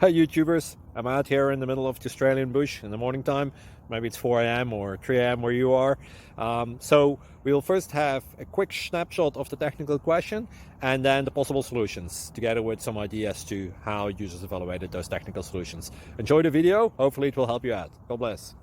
Hi YouTubers, I'm out here in the middle of the Australian bush in the morning time. Maybe it's 4 a.m. or 3 a.m. where you are. So we will first have a quick snapshot of the technical question and then the possible solutions, together with some ideas to how users evaluated those technical solutions. Enjoy the video, hopefully it will help you out. God bless.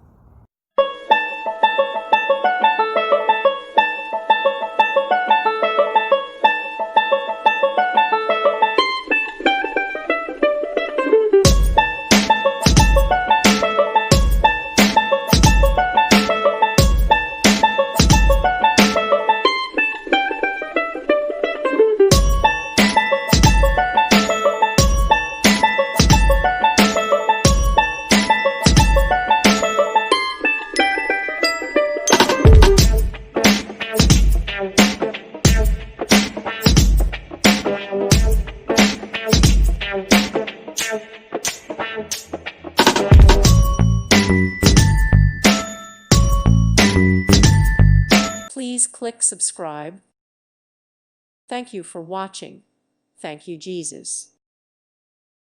Please click subscribe. Thank you for watching. Thank you, Jesus.